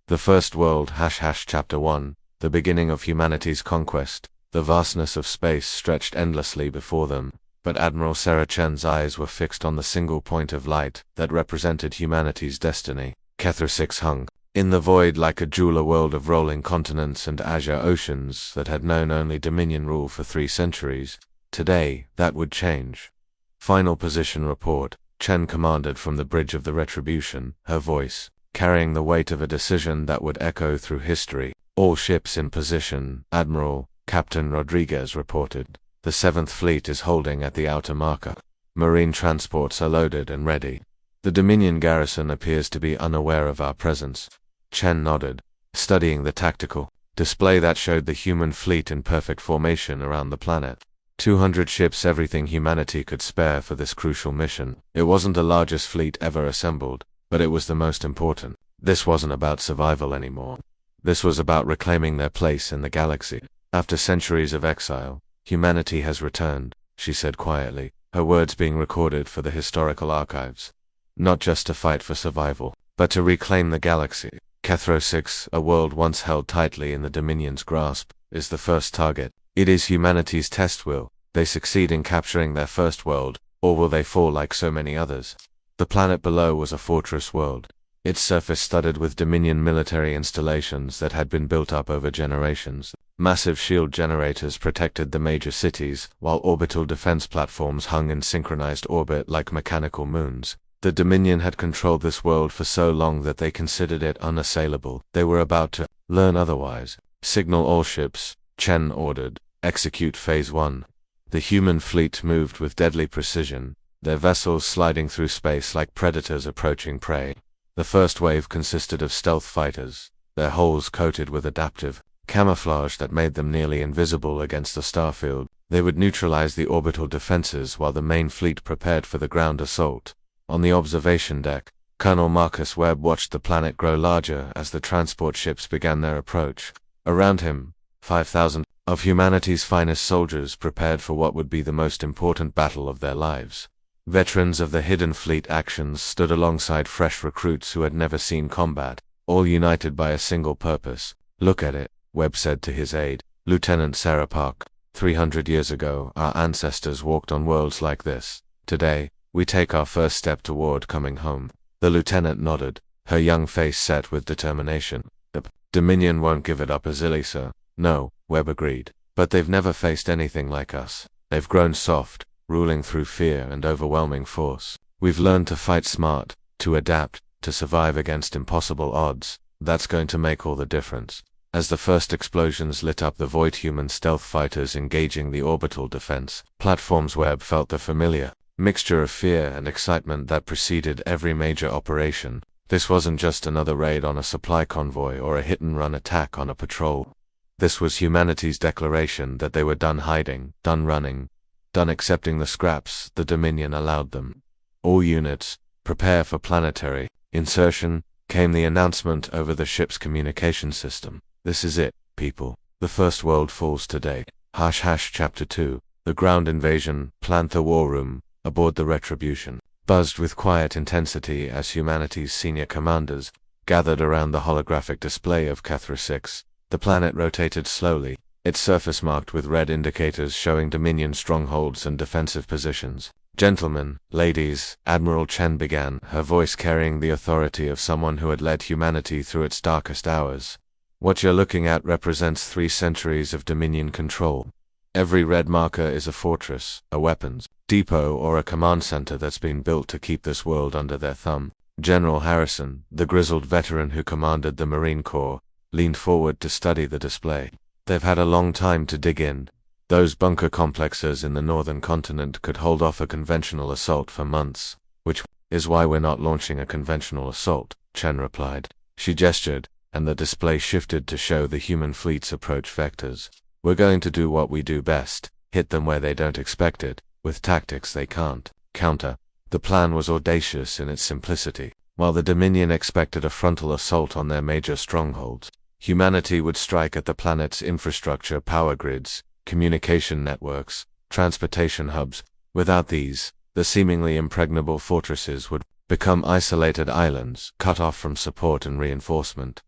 The First World Chapter 1 The beginning of humanity's conquest. The vastness of space stretched endlessly before them, but Admiral Sarah Chen's eyes were fixed on the single point of light that represented humanity's destiny. Kethra 6 hung in the void like a jewel, a world of rolling continents and azure oceans that had known only Dominion rule for 3 centuries. Today, that would change. Final position report, Chen commanded from the bridge of the Retribution, her voice carrying the weight of a decision that would echo through history. All ships in position, Admiral. Captain Rodriguez reported. The 7th Fleet is holding at the outer marker. Marine transports are loaded and ready. The Dominion garrison appears to be unaware of our presence. Chen nodded, studying the tactical display that showed the human fleet in perfect formation around the planet. 200 ships, everything humanity could spare for this crucial mission. It wasn't the largest fleet ever assembled, but it was the most important. This wasn't about survival anymore. This was about reclaiming their place in the galaxy. After centuries of exile, humanity has returned, she said quietly, her words being recorded for the historical archives. Not just to fight for survival, but to reclaim the galaxy. Kethra 6, a world once held tightly in the Dominion's grasp, is the first target. It is humanity's test. Will they succeed in capturing their first world, or will they fall like so many others? The planet below was a fortress world, its surface studded with Dominion military installations that had been built up over generations. Massive shield generators protected the major cities, while orbital defense platforms hung in synchronized orbit like mechanical moons. The Dominion had controlled this world for so long that they considered it unassailable. They were about to learn otherwise. Signal all ships, Chen ordered. Execute Phase 1. The human fleet moved with deadly precision, their vessels sliding through space like predators approaching prey. The first wave consisted of stealth fighters, their hulls coated with adaptive camouflage that made them nearly invisible against the starfield. They would neutralize the orbital defenses while the main fleet prepared for the ground assault. On the observation deck, Colonel Marcus Webb watched the planet grow larger as the transport ships began their approach. Around him, 5,000 of humanity's finest soldiers prepared for what would be the most important battle of their lives. Veterans of the Hidden Fleet actions stood alongside fresh recruits who had never seen combat, all united by a single purpose. Look at it, Webb said to his aide, Lieutenant Sarah Park. 300 years ago, our ancestors walked on worlds like this. Today, we take our first step toward coming home. The lieutenant nodded, her young face set with determination. The Dominion won't give it up easily, sir. No, Webb agreed. But they've never faced anything like us. They've grown soft, ruling through fear and overwhelming force. We've learned to fight smart, to adapt, to survive against impossible odds. That's going to make all the difference. As the first explosions lit up the void, human stealth fighters engaging the orbital defense platforms, Webb felt the familiar mixture of fear and excitement that preceded every major operation. This wasn't just another raid on a supply convoy or a hit-and-run attack on a patrol. This was humanity's declaration that they were done hiding, done running, done accepting the scraps the Dominion allowed them. All units, prepare for planetary insertion, came the announcement over the ship's communication system. This is it, people. The First World falls today. Chapter 2. The ground invasion, Plantha War Room, aboard the Retribution, buzzed with quiet intensity as humanity's senior commanders gathered around the holographic display of Kethra 6. The planet rotated slowly, its surface marked with red indicators showing Dominion strongholds and defensive positions. Gentlemen, ladies, Admiral Chen began, her voice carrying the authority of someone who had led humanity through its darkest hours. What you're looking at represents 3 centuries of Dominion control. Every red marker is a fortress, a weapons depot, or a command center that's been built to keep this world under their thumb. General Harrison, the grizzled veteran who commanded the Marine Corps, leaned forward to study the display. They've had a long time to dig in. Those bunker complexes in the northern continent could hold off a conventional assault for months, which is why we're not launching a conventional assault, Chen replied. She gestured, and the display shifted to show the human fleet's approach vectors. We're going to do what we do best, hit them where they don't expect it, with tactics they can't counter. The plan was audacious in its simplicity. While the Dominion expected a frontal assault on their major strongholds, humanity would strike at the planet's infrastructure, power grids, communication networks, transportation hubs. Without these, the seemingly impregnable fortresses would become isolated islands, cut off from support and reinforcement.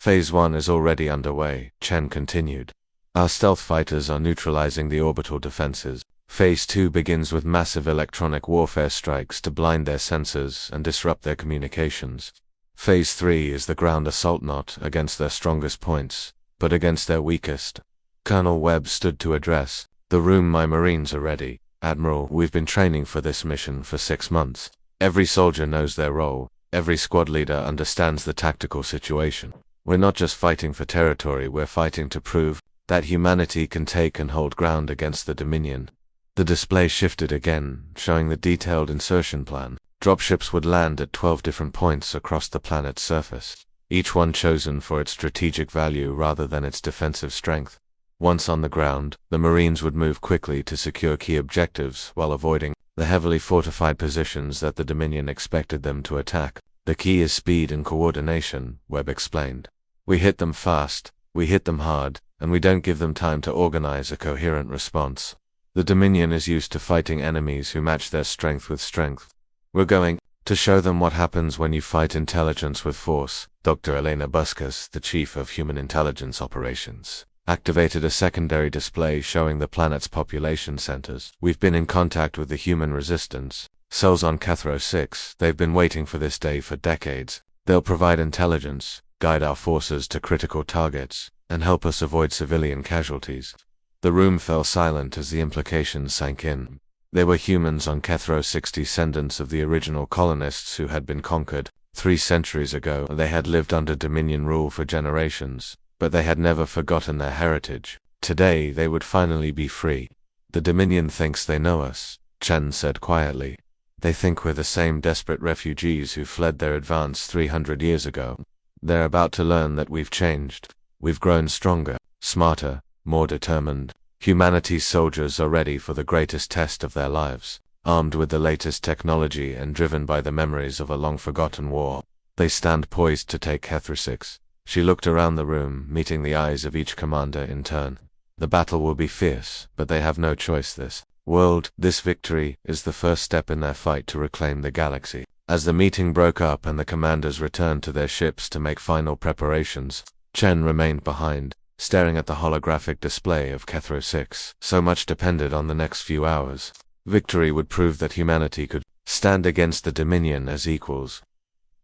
Phase 1 is already underway, Chen continued. Our stealth fighters are neutralizing the orbital defenses. Phase 2 begins with massive electronic warfare strikes to blind their sensors and disrupt their communications. Phase 3 is the ground assault, not against their strongest points, but against their weakest. Colonel Webb stood to address the room. My Marines are ready, Admiral. We've been training for this mission for 6 months. Every soldier knows their role. Every squad leader understands the tactical situation. We're not just fighting for territory, we're fighting to prove that humanity can take and hold ground against the Dominion. The display shifted again, showing the detailed insertion plan. Dropships would land at 12 different points across the planet's surface, each one chosen for its strategic value rather than its defensive strength. Once on the ground, the Marines would move quickly to secure key objectives while avoiding the heavily fortified positions that the Dominion expected them to attack. The key is speed and coordination, Webb explained. We hit them fast, we hit them hard, and we don't give them time to organize a coherent response. The Dominion is used to fighting enemies who match their strength with strength. We're going to show them what happens when you fight intelligence with force. Dr. Elena Buskas, the Chief of Human Intelligence Operations, activated a secondary display showing the planet's population centers. We've been in contact with the human resistance cells on Cathro 6. They've been waiting for this day for decades. They'll provide intelligence, guide our forces to critical targets, and help us avoid civilian casualties. The room fell silent as the implications sank in. They were humans on Cathro 6, descendants of the original colonists who had been conquered 3 centuries ago. They had lived under Dominion rule for generations, but they had never forgotten their heritage. Today they would finally be free. The Dominion thinks they know us, Chen said quietly. They think we're the same desperate refugees who fled their advance 300 years ago. They're about to learn that we've changed. We've grown stronger, smarter, more determined. Humanity's soldiers are ready for the greatest test of their lives, armed with the latest technology and driven by the memories of a long-forgotten war. They stand poised to take Cathro 6. She looked around the room, meeting the eyes of each commander in turn. The battle will be fierce, but they have no choice. This victory is the first step in their fight to reclaim the galaxy. As the meeting broke up and the commanders returned to their ships to make final preparations, Chen remained behind, staring at the holographic display of Cathro 6. So much depended on the next few hours. Victory would prove that humanity could stand against the Dominion as equals.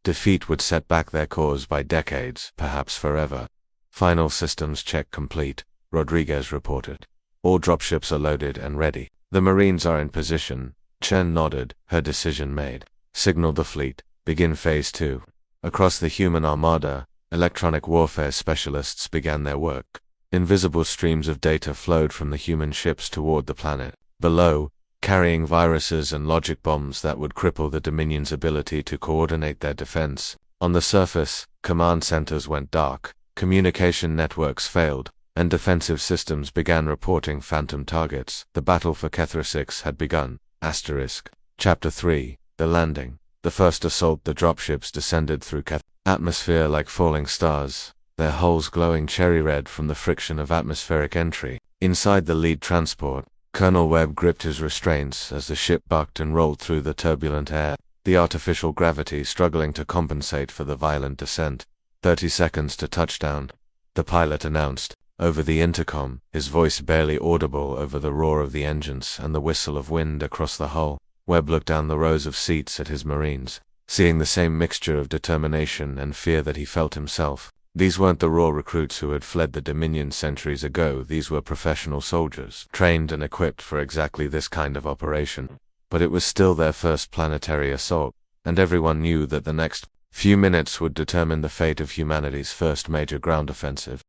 Defeat would set back their cause by decades, perhaps forever. Final systems check complete, Rodriguez reported. All dropships are loaded and ready. The Marines are in position. Chen nodded, her decision made. Signal the fleet. Begin Phase 2. Across the human armada, electronic warfare specialists began their work. Invisible streams of data flowed from the human ships toward the planet below, carrying viruses and logic bombs that would cripple the Dominion's ability to coordinate their defense. On the surface, command centers went dark, communication networks failed, and defensive systems began reporting phantom targets. The battle for Cathro 6 had begun. Chapter 3, The Landing. The first assault. The dropships descended through atmosphere like falling stars, their hulls glowing cherry red from the friction of atmospheric entry. Inside the lead transport, Colonel Webb gripped his restraints as the ship bucked and rolled through the turbulent air, the artificial gravity struggling to compensate for the violent descent. 30 seconds to touchdown, the pilot announced, over the intercom, his voice barely audible over the roar of the engines and the whistle of wind across the hull. Webb looked down the rows of seats at his Marines, seeing the same mixture of determination and fear that he felt himself. These weren't the raw recruits who had fled the Dominion centuries ago. These were professional soldiers, trained and equipped for exactly this kind of operation. But it was still their first planetary assault, and everyone knew that the next few minutes would determine the fate of humanity's first major ground offensive.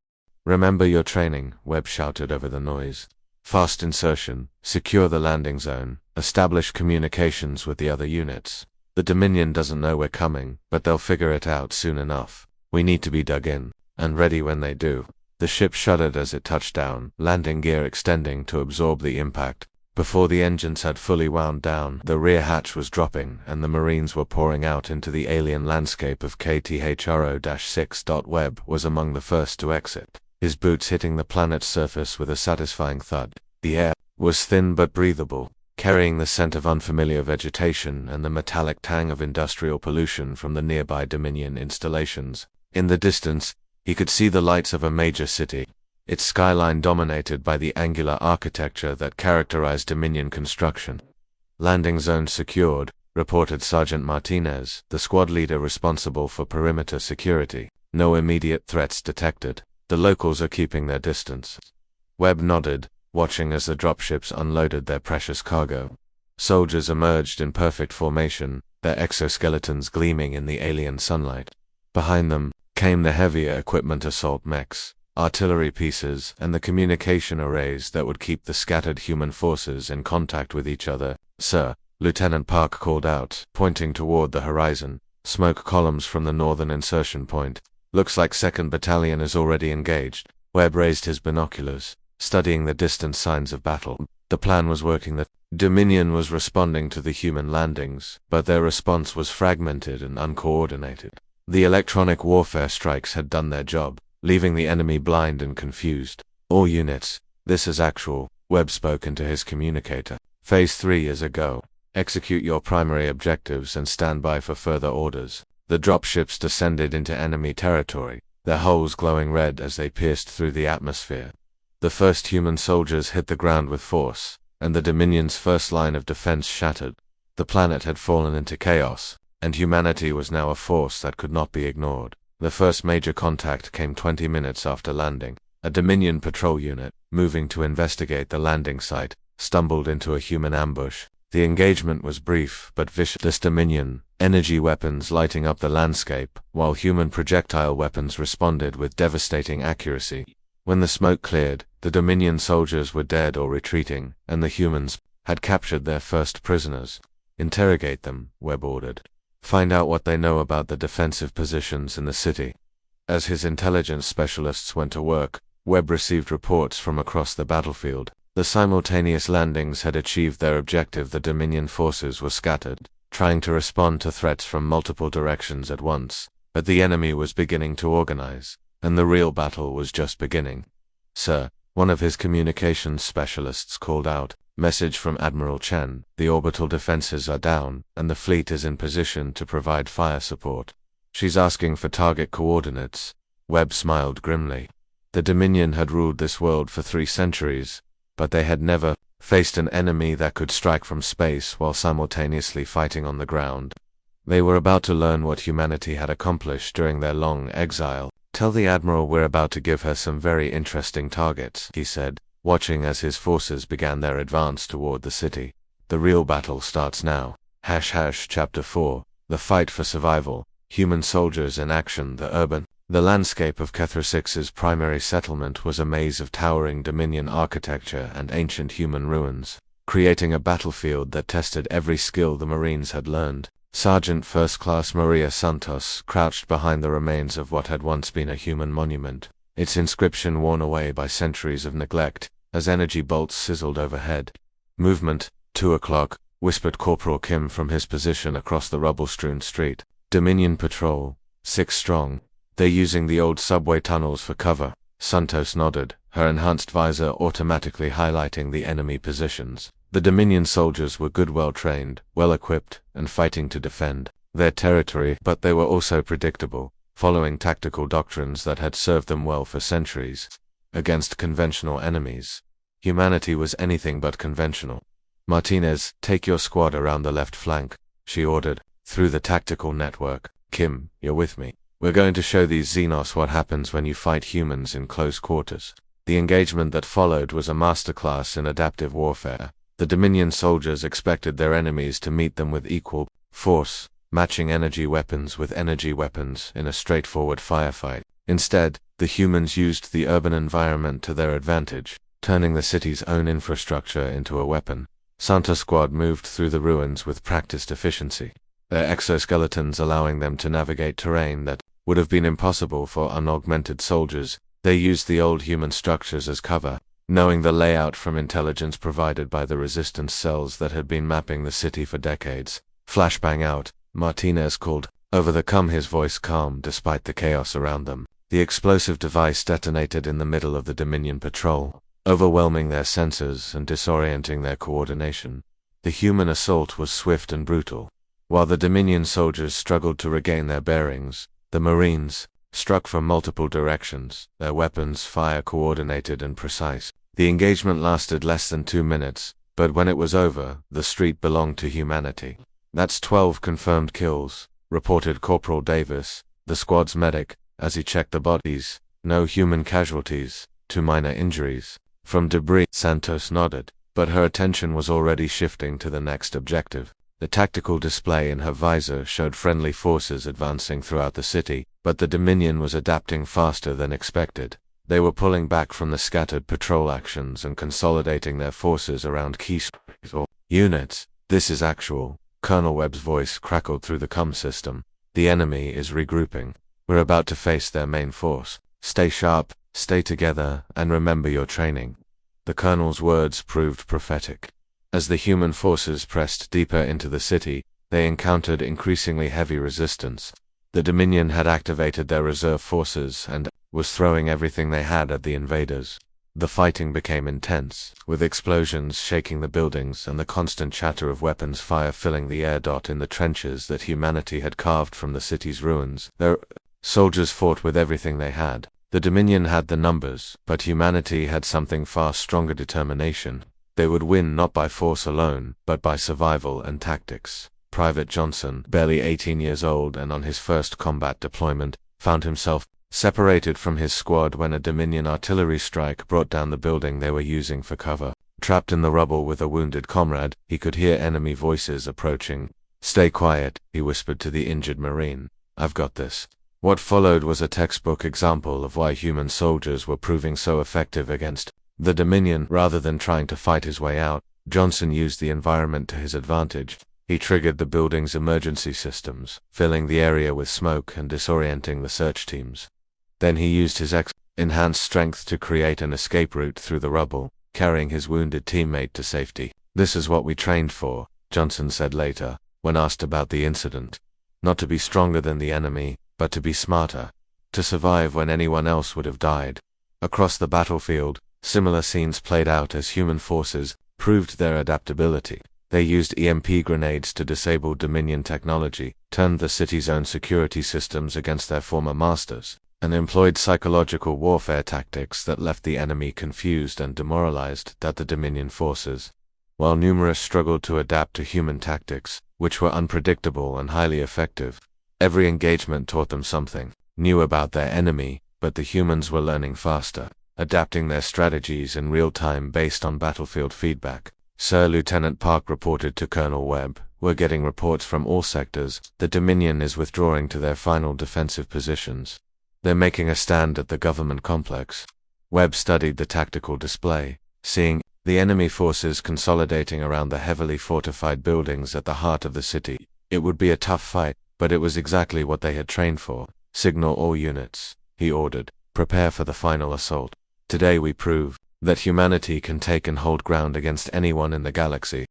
Remember your training, Webb shouted over the noise. Fast insertion, secure the landing zone, establish communications with the other units. The Dominion doesn't know we're coming, but they'll figure it out soon enough. We need to be dug in, and ready when they do. The ship shuddered as it touched down, landing gear extending to absorb the impact. Before the engines had fully wound down, the rear hatch was dropping, and the Marines were pouring out into the alien landscape of KTHRO-6. Webb was among the first to exit, his boots hitting the planet's surface with a satisfying thud. The air was thin but breathable, carrying the scent of unfamiliar vegetation and the metallic tang of industrial pollution from the nearby Dominion installations. In the distance, He could see the lights of a major city, its skyline dominated by the angular architecture that characterized Dominion construction. "Landing zone secured," reported Sergeant Martinez, the squad leader responsible for perimeter security. "No immediate threats detected. The locals are keeping their distance." Webb nodded, watching as the dropships unloaded their precious cargo. Soldiers emerged in perfect formation, their exoskeletons gleaming in the alien sunlight. Behind them came the heavier equipment assault mechs, artillery pieces, and the communication arrays that would keep the scattered human forces in contact with each other. "Sir," Lieutenant Park called out, pointing toward the horizon. "Smoke columns from the northern insertion point. Looks like 2nd Battalion is already engaged." Webb raised his binoculars, studying the distant signs of battle. The plan was working. The Dominion was responding to the human landings, but their response was fragmented and uncoordinated. The electronic warfare strikes had done their job, leaving the enemy blind and confused. "All units, this is actual," Webb spoke into his communicator. "Phase 3 is a go. Execute your primary objectives and stand by for further orders." The dropships descended into enemy territory, their hulls glowing red as they pierced through the atmosphere. The first human soldiers hit the ground with force, and the Dominion's first line of defense shattered. The planet had fallen into chaos, and humanity was now a force that could not be ignored. The first major contact came 20 minutes after landing. A Dominion patrol unit, moving to investigate the landing site, stumbled into a human ambush. The engagement was brief but vicious. This Dominion, energy weapons lighting up the landscape, while human projectile weapons responded with devastating accuracy. When the smoke cleared, the Dominion soldiers were dead or retreating, and the humans had captured their first prisoners. "Interrogate them," Webb ordered. "Find out what they know about the defensive positions in the city." As his intelligence specialists went to work, Webb received reports from across the battlefield. The simultaneous landings had achieved their objective. The Dominion forces were scattered, trying to respond to threats from multiple directions at once, but the enemy was beginning to organize, and the real battle was just beginning. "Sir," one of his communications specialists called out, "message from Admiral Chen. The orbital defenses are down, and the fleet is in position to provide fire support. She's asking for target coordinates." Webb smiled grimly. The Dominion had ruled this world for 3 centuries, but they had never faced an enemy that could strike from space while simultaneously fighting on the ground. They were about to learn what humanity had accomplished during their long exile. "Tell the Admiral we're about to give her some very interesting targets," he said, watching as his forces began their advance toward the city. "The real battle starts now." Chapter 4, The Fight for Survival. Human soldiers in action. The landscape of Kethra 6's primary settlement was a maze of towering Dominion architecture and ancient human ruins, creating a battlefield that tested every skill the Marines had learned. Sergeant First Class Maria Santos crouched behind the remains of what had once been a human monument, its inscription worn away by centuries of neglect, as energy bolts sizzled overhead. "Movement, 2 o'clock, whispered Corporal Kim from his position across the rubble-strewn street. "Dominion patrol, 6 strong. They're using the old subway tunnels for cover." Santos nodded, her enhanced visor automatically highlighting the enemy positions. The Dominion soldiers were good, well-trained, well-equipped, and fighting to defend their territory, but they were also predictable, following tactical doctrines that had served them well for centuries. Against conventional enemies, humanity was anything but conventional. "Martinez, take your squad around the left flank," she ordered, through the tactical network. "Kim, you're with me. We're going to show these Xenos what happens when you fight humans in close quarters." The engagement that followed was a masterclass in adaptive warfare. The Dominion soldiers expected their enemies to meet them with equal force, matching energy weapons with energy weapons in a straightforward firefight. Instead, the humans used the urban environment to their advantage, turning the city's own infrastructure into a weapon. Santa's squad moved through the ruins with practiced efficiency, their exoskeletons allowing them to navigate terrain that would have been impossible for unaugmented soldiers. They used the old human structures as cover, knowing the layout from intelligence provided by the resistance cells that had been mapping the city for decades. "Flashbang out," Martinez called over the com, his voice calm despite the chaos around them. The explosive device detonated in the middle of the Dominion patrol, overwhelming their sensors and disorienting their coordination. The human assault was swift and brutal. While the Dominion soldiers struggled to regain their bearings, the Marines, struck from multiple directions, their weapons fire coordinated and precise. The engagement lasted less than 2 minutes, but when it was over, the street belonged to humanity. "That's 12 confirmed kills," reported Corporal Davis, the squad's medic, as he checked the bodies. "No human casualties, 2 minor injuries from debris." Santos nodded, but her attention was already shifting to the next objective. The tactical display in her visor showed friendly forces advancing throughout the city, but the Dominion was adapting faster than expected. They were pulling back from the scattered patrol actions and consolidating their forces around key units. "This is actual." Colonel Webb's voice crackled through the comm system. "The enemy is regrouping. We're about to face their main force. Stay sharp, stay together, and remember your training." The colonel's words proved prophetic. As the human forces pressed deeper into the city, they encountered increasingly heavy resistance. The Dominion had activated their reserve forces and was throwing everything they had at the invaders. The fighting became intense, with explosions shaking the buildings and the constant chatter of weapons fire filling the air. In the trenches that humanity had carved from the city's ruins, their soldiers fought with everything they had. The Dominion had the numbers, but humanity had something far stronger: determination. They would win not by force alone, but by survival and tactics. Private Johnson, barely 18 years old and on his first combat deployment, found himself separated from his squad when a Dominion artillery strike brought down the building they were using for cover. Trapped in the rubble with a wounded comrade, he could hear enemy voices approaching. "Stay quiet," he whispered to the injured Marine. "I've got this." What followed was a textbook example of why human soldiers were proving so effective against the Dominion. Rather than trying to fight his way out, Johnson used the environment to his advantage. He triggered the building's emergency systems, filling the area with smoke and disorienting the search teams. Then he used his enhanced strength to create an escape route through the rubble, carrying his wounded teammate to safety. "This is what we trained for," Johnson said later, when asked about the incident. "Not to be stronger than the enemy, but to be smarter. To survive when anyone else would have died." Across the battlefield, similar scenes played out as human forces proved their adaptability. They used EMP grenades to disable Dominion technology, turned the city's own security systems against their former masters, and employed psychological warfare tactics that left the enemy confused and demoralized. The Dominion forces, while numerous, struggled to adapt to human tactics, which were unpredictable and highly effective. Every engagement taught them something new about their enemy, but the humans were learning faster, adapting their strategies in real time based on battlefield feedback. Sir Lieutenant Park reported to Colonel Webb, "We're getting reports from all sectors. The Dominion is withdrawing to their final defensive positions. They're making a stand at the government complex." Webb studied the tactical display, seeing the enemy forces consolidating around the heavily fortified buildings at the heart of the city. It would be a tough fight, but it was exactly what they had trained for. "Signal all units," he ordered. "Prepare for the final assault. Today we prove that humanity can take and hold ground against anyone in the galaxy."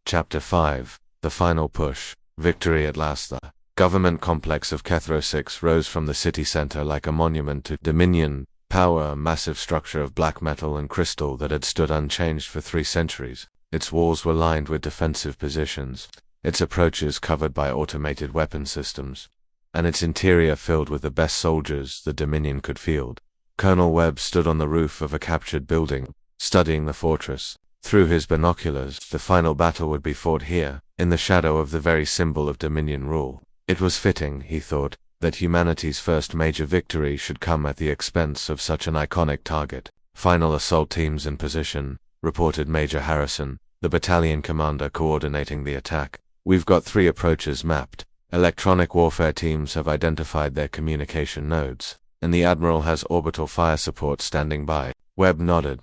Chapter 5: The Final Push. Victory at last. The government complex of Kethro 6 rose from the city center like a monument to Dominion power, a massive structure of black metal and crystal that had stood unchanged for 3 centuries. Its walls were lined with defensive positions, its approaches covered by automated weapon systems, and its interior filled with the best soldiers the Dominion could field. Colonel Webb stood on the roof of a captured building, studying the fortress. Through his binoculars, the final battle would be fought here, in the shadow of the very symbol of Dominion rule. It was fitting, he thought, that humanity's first major victory should come at the expense of such an iconic target. "Final assault teams in position," reported Major Harrison, the battalion commander coordinating the attack. "We've got 3 approaches mapped. Electronic warfare teams have identified their communication nodes, and the Admiral has orbital fire support standing by." Webb nodded,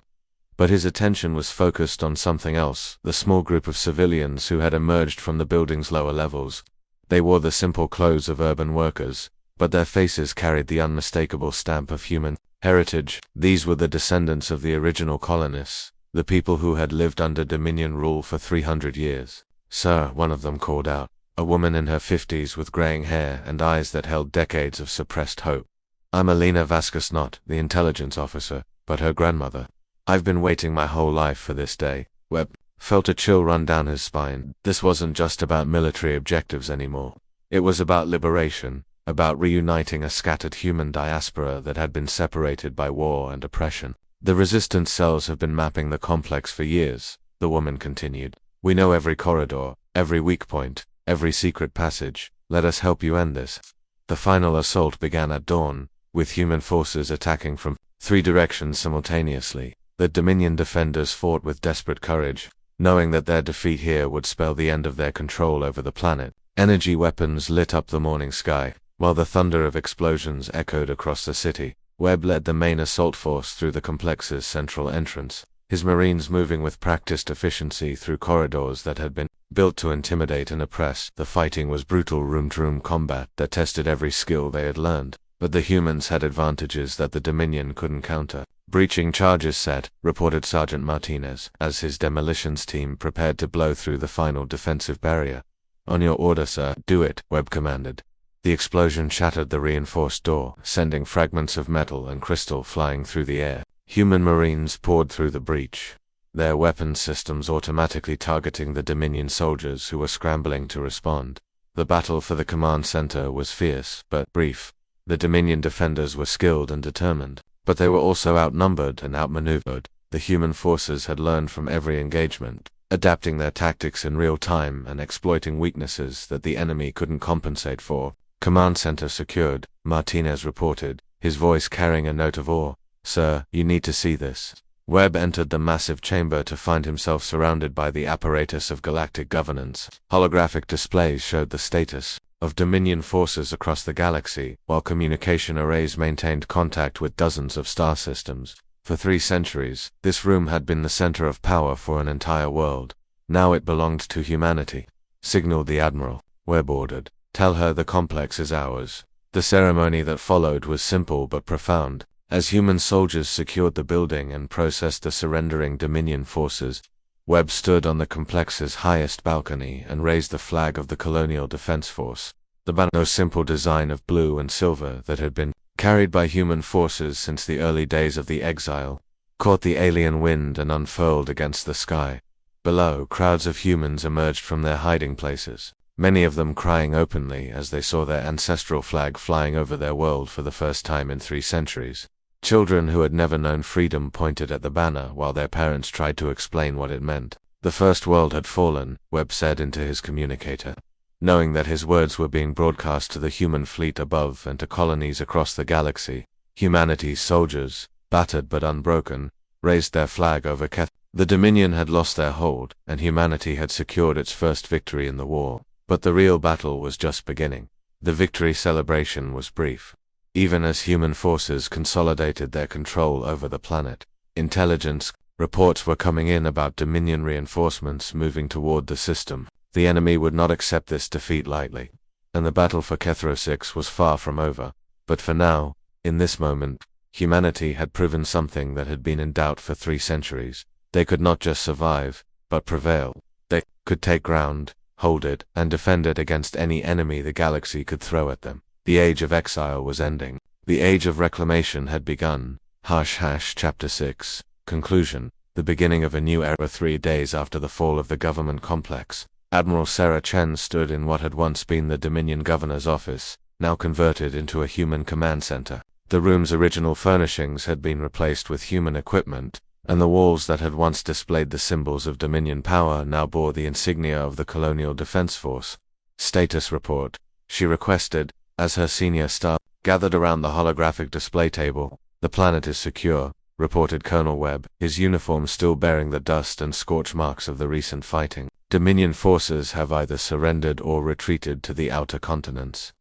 but his attention was focused on something else: the small group of civilians who had emerged from the building's lower levels. They wore the simple clothes of urban workers, but their faces carried the unmistakable stamp of human heritage. These were the descendants of the original colonists, the people who had lived under Dominion rule for 300 years. "Sir," one of them called out, a woman in her 50s with graying hair and eyes that held decades of suppressed hope. "I'm Alina Vasquez, not the intelligence officer, but her grandmother. I've been waiting my whole life for this day." Webb felt a chill run down his spine. This wasn't just about military objectives anymore. It was about liberation, about reuniting a scattered human diaspora that had been separated by war and oppression. The resistance cells have been mapping the complex for years, the woman continued. We know every corridor, every weak point, every secret passage. Let us help you end this. The final assault began at dawn, with human forces attacking from 3 directions simultaneously. The Dominion defenders fought with desperate courage, knowing that their defeat here would spell the end of their control over the planet. Energy weapons lit up the morning sky, while the thunder of explosions echoed across the city. Webb led the main assault force through the complex's central entrance, his Marines moving with practiced efficiency through corridors that had been built to intimidate and oppress. The fighting was brutal room-to-room combat that tested every skill they had learned, but the humans had advantages that the Dominion couldn't counter. Breaching charges set, reported Sergeant Martinez, as his demolitions team prepared to blow through the final defensive barrier. On your order, sir. Do it, Webb commanded. The explosion shattered the reinforced door, sending fragments of metal and crystal flying through the air. Human Marines poured through the breach, their weapons systems automatically targeting the Dominion soldiers who were scrambling to respond. The battle for the command center was fierce, but brief. The Dominion defenders were skilled and determined, but they were also outnumbered and outmaneuvered. The human forces had learned from every engagement, adapting their tactics in real time and exploiting weaknesses that the enemy couldn't compensate for. Command center secured, Martinez reported, his voice carrying a note of awe. Sir, you need to see this. Webb entered the massive chamber to find himself surrounded by the apparatus of galactic governance. Holographic displays showed the status of Dominion forces across the galaxy, while communication arrays maintained contact with dozens of star systems. For 3 centuries, this room had been the center of power for an entire world. Now it belonged to humanity. Signal the Admiral, Webb ordered. Tell her the complex is ours. The ceremony that followed was simple but profound. As human soldiers secured the building and processed the surrendering Dominion forces, Webb stood on the complex's highest balcony and raised the flag of the Colonial Defense Force. The banner, simple design of blue and silver that had been carried by human forces since the early days of the exile, caught the alien wind and unfurled against the sky. Below, crowds of humans emerged from their hiding places, many of them crying openly as they saw their ancestral flag flying over their world for the first time in 3 centuries. Children who had never known freedom pointed at the banner while their parents tried to explain what it meant. The first world had fallen, Webb said into his communicator. Knowing that his words were being broadcast to the human fleet above and to colonies across the galaxy, humanity's soldiers, battered but unbroken, raised their flag over Keth. The Dominion had lost their hold, and humanity had secured its first victory in the war. But the real battle was just beginning. The victory celebration was brief. Even as human forces consolidated their control over the planet, intelligence reports were coming in about Dominion reinforcements moving toward the system. The enemy would not accept this defeat lightly, and the battle for Kethro 6 was far from over. But for now, in this moment, humanity had proven something that had been in doubt for 3 centuries. They could not just survive, but prevail. They could take ground, hold it, and defend it against any enemy the galaxy could throw at them. The age of exile was ending. The age of reclamation had begun. Chapter 6. Conclusion. The beginning of a new era. 3 days after the fall of the government complex, Admiral Sarah Chen stood in what had once been the Dominion Governor's office, now converted into a human command center. The room's original furnishings had been replaced with human equipment, and the walls that had once displayed the symbols of Dominion power now bore the insignia of the Colonial Defense Force. Status report, she requested, as her senior staff gathered around the holographic display table. The planet is secure, reported Colonel Webb, his uniform still bearing the dust and scorch marks of the recent fighting. Dominion forces have either surrendered or retreated to the outer continents.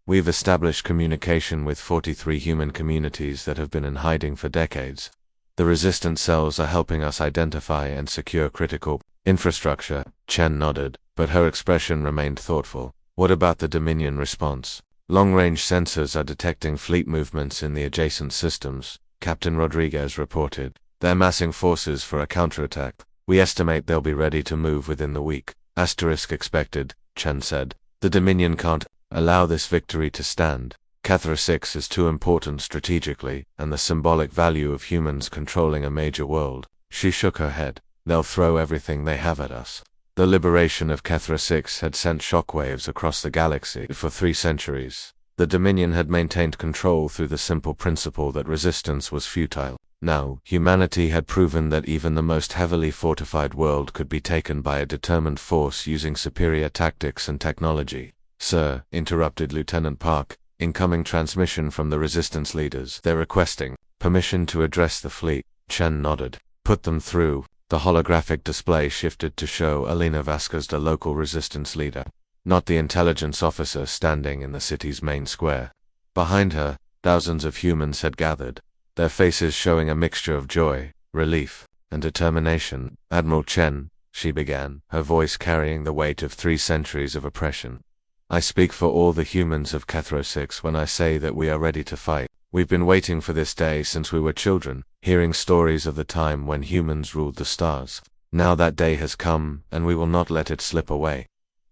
We've established communication with 43 human communities that have been in hiding for decades. The resistance cells are helping us identify and secure critical infrastructure. Chen nodded, but her expression remained thoughtful. What about the Dominion response? Long-range sensors are detecting fleet movements in the adjacent systems, Captain Rodriguez reported. They're massing forces for a counterattack. We estimate they'll be ready to move within the week. Asterisk expected, Chen said. The Dominion can't allow this victory to stand. Kethra 6 is too important strategically, and the symbolic value of humans controlling a major world. She shook her head. They'll throw everything they have at us. The liberation of Kethra 6 had sent shockwaves across the galaxy for 3 centuries. The Dominion had maintained control through the simple principle that resistance was futile. Now, humanity had proven that even the most heavily fortified world could be taken by a determined force using superior tactics and technology. "Sir," interrupted Lieutenant Park, "incoming transmission from the resistance leaders. They're requesting permission to address the fleet." Chen nodded. "Put them through." The holographic display shifted to show Alina Vasquez, the local resistance leader, not the intelligence officer standing in the city's main square. Behind her, thousands of humans had gathered, their faces showing a mixture of joy, relief, and determination. "Admiral Chen," she began, her voice carrying the weight of 3 centuries of oppression. "I speak for all the humans of Cathro 6 when I say that we are ready to fight. We've been waiting for this day since we were children, hearing stories of the time when humans ruled the stars. Now that day has come, and we will not let it slip away."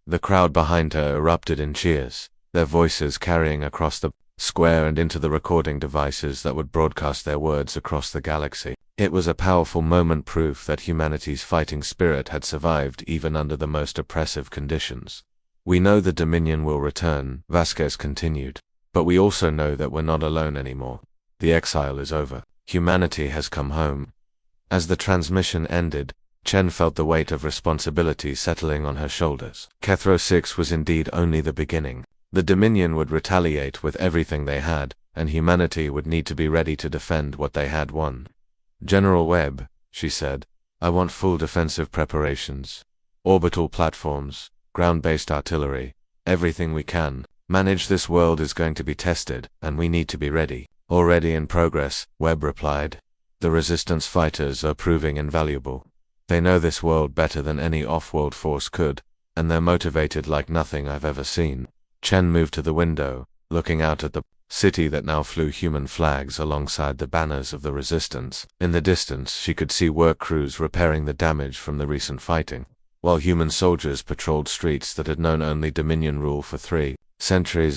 The crowd behind her erupted in cheers, their voices carrying across the square and into the recording devices that would broadcast their words across the galaxy. It was a powerful moment, proof that humanity's fighting spirit had survived even under the most oppressive conditions. "We know the Dominion will return," Vasquez continued, "but we also know that we're not alone anymore. The exile is over. Humanity has come home." As the transmission ended, Chen felt the weight of responsibility settling on her shoulders. Cathro 6 was indeed only the beginning. The Dominion would retaliate with everything they had, and humanity would need to be ready to defend what they had won. "General Webb," she said, "I want full defensive preparations. Orbital platforms, ground-based artillery, everything we can. Manage this world is going to be tested, and we need to be ready." "Already in progress," Webb replied. "The resistance fighters are proving invaluable. They know this world better than any off-world force could, and they're motivated like nothing I've ever seen." Chen moved to the window, looking out at the city that now flew human flags alongside the banners of the resistance. In the distance, she could see work crews repairing the damage from the recent fighting, while human soldiers patrolled streets that had known only Dominion rule for 3 centuries.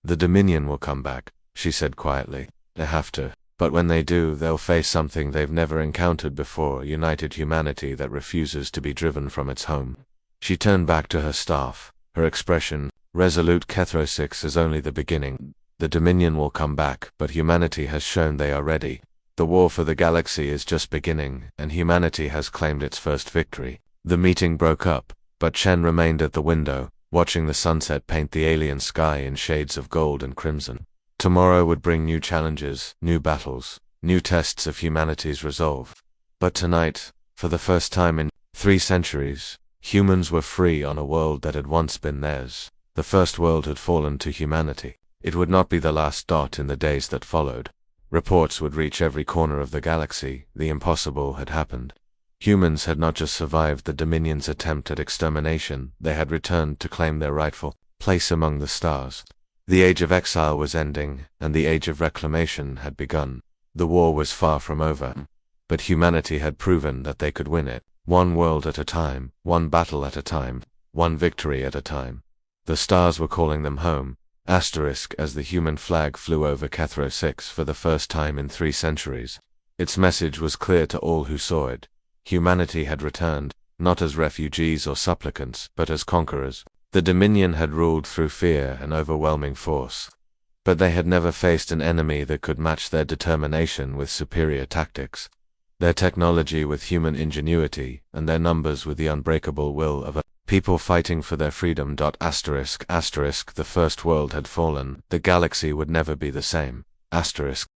"The Dominion will come back," she said quietly. "They have to. But when they do, they'll face something they've never encountered before, united humanity that refuses to be driven from its home." She turned back to her staff, her expression resolute. "Cathro 6 is only the beginning. The Dominion will come back, but humanity has shown they are ready. The war for the galaxy is just beginning, and humanity has claimed its first victory." The meeting broke up, but Chen remained at the window, watching the sunset paint the alien sky in shades of gold and crimson. Tomorrow would bring new challenges, new battles, new tests of humanity's resolve. But tonight, for the first time in 3 centuries, humans were free on a world that had once been theirs. The first world had fallen to humanity. It would not be the last dot in the days that followed. Reports would reach every corner of the galaxy. The impossible had happened. Humans had not just survived the Dominion's attempt at extermination, they had returned to claim their rightful place among the stars. The age of exile was ending, and the age of reclamation had begun. The war was far from over, but humanity had proven that they could win it, one world at a time, one battle at a time, one victory at a time. The stars were calling them home, asterisk, as the human flag flew over Cathro 6 for the first time in 3 centuries. Its message was clear to all who saw it. Humanity had returned, not as refugees or supplicants, but as conquerors. The Dominion had ruled through fear and overwhelming force, but they had never faced an enemy that could match their determination with superior tactics, their technology with human ingenuity, and their numbers with the unbreakable will of a people fighting for their freedom. Asterisk, asterisk, the first world had fallen, the galaxy would never be the same. Asterisk.